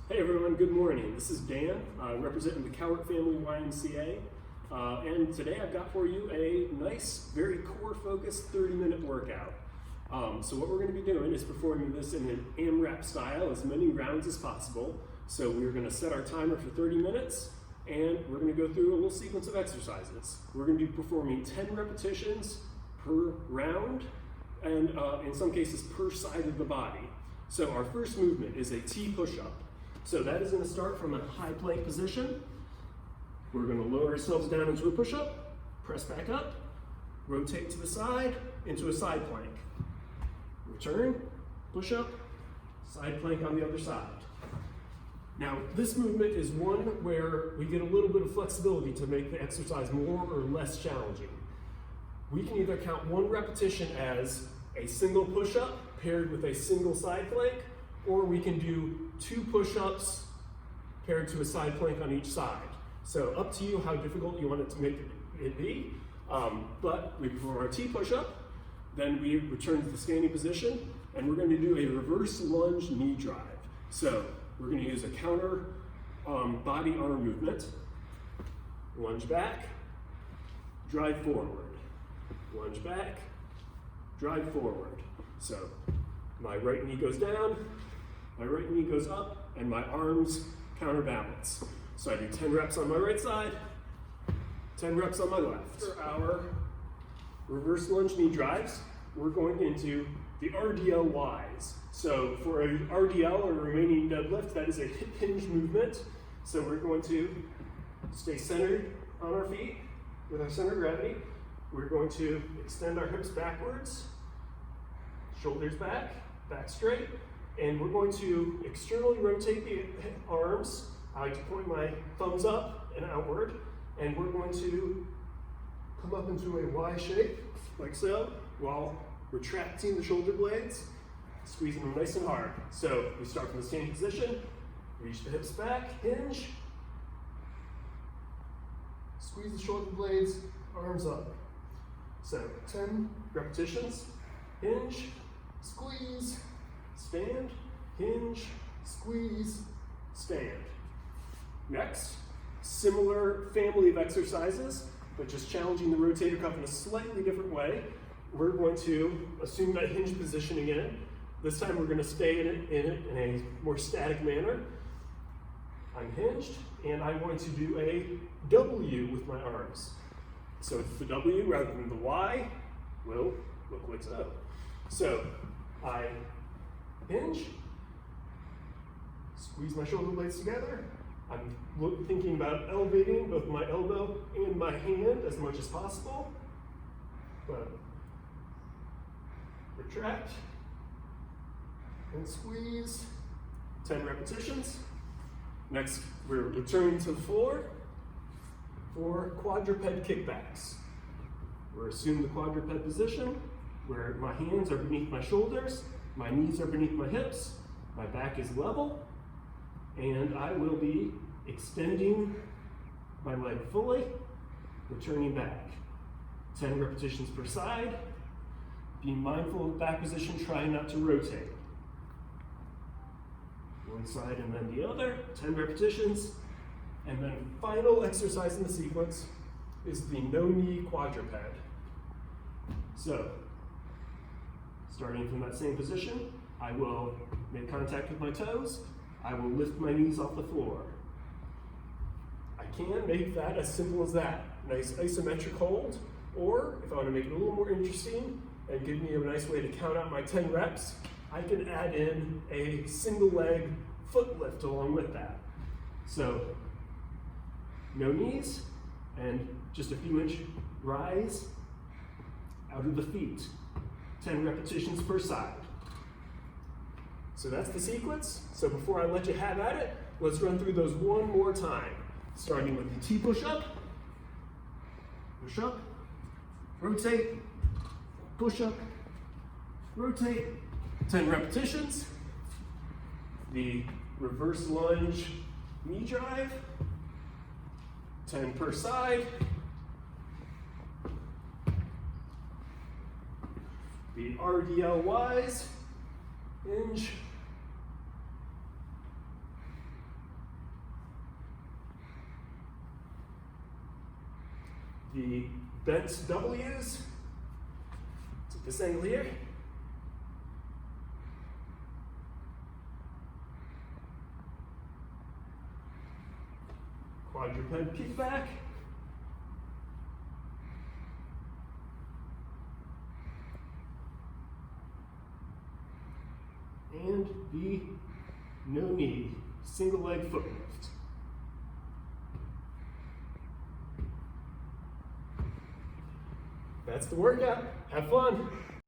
Hey everyone, good morning. This is Dan, representing the Cowart Family YMCA. And today I've got for you a nice, very core-focused 30-minute workout. So what we're going to be doing is performing this in an AMRAP style, as many rounds as possible. So we're going to set our timer for 30 minutes, and we're going to go through a little sequence of exercises. We're going to be performing 10 repetitions per round, and in some cases per side of the body. So our first movement is a T push-up. So that is going to start from a high plank position. We're going to lower ourselves down into a push-up, press back up, rotate to the side, into a side plank. Return, push-up, side plank on the other side. Now, this movement is one where we get a little bit of flexibility to make the exercise more or less challenging. We can either count one repetition as a single push-up paired with a single side plank, or we can do 2 push-ups paired to a side plank on each side. So up to you how difficult you want it to make it be. But we perform our T push-up, then we return to the standing position, and we're going to do a reverse lunge knee drive. So we're going to use a counter body arm movement. Lunge back, drive forward. Lunge back, drive forward. So my right knee goes down, my right knee goes up, and my arms counterbalance. So I do 10 reps on my right side, 10 reps on my left. For our reverse lunge knee drives, we're going into the RDL-Ys. So for a RDL, or Romanian deadlift, that is a hip hinge movement. So we're going to stay centered on our feet with our center of gravity. We're going to extend our hips backwards, shoulders back, back straight, and we're going to externally rotate the arms. I like to point my thumbs up and outward, and we're going to come up into a Y shape, like so, while retracting the shoulder blades, squeezing them nice and hard. So we start from the standing position, reach the hips back, hinge, squeeze the shoulder blades, arms up. So 10 repetitions, hinge, squeeze, stand, hinge, squeeze, stand. Next, similar family of exercises, but just challenging the rotator cuff in a slightly different way. We're going to assume that hinge position again. This time we're going to stay in it in a more static manner. I'm hinged, and I'm going to do a W with my arms. So the W rather than the Y will look like so. So I hinge, squeeze my shoulder blades together. I'm thinking about elevating both my elbow and my hand as much as possible. But retract and squeeze. 10 repetitions. Next, we're returning to the floor for quadruped kickbacks. We're assuming the quadruped position where my hands are beneath my shoulders, my knees are beneath my hips, my back is level, and I will be extending my leg fully, returning back. 10 repetitions per side. Being mindful of back position, trying not to rotate. One side and then the other, 10 repetitions. And then final exercise in the sequence is the no-knee quadruped. So, starting from that same position, I will make contact with my toes. I will lift my knees off the floor. I can make that as simple as that. Nice isometric hold, or if I want to make it a little more interesting and give me a nice way to count out my 10 reps, I can add in a single leg foot lift along with that. So, no knees, and just a few inch rise out of the feet. 10 repetitions per side. So that's the sequence. So before I let you have at it, let's run through those one more time. Starting with the T push-up, rotate, push-up, rotate, 10 repetitions. The reverse lunge knee drive, 10 per side. The RDL-Ys, hinge, the bent W's. So this angle here. Quadruped kickback. And the no-knee single leg foot lift. That's the workout. Have fun.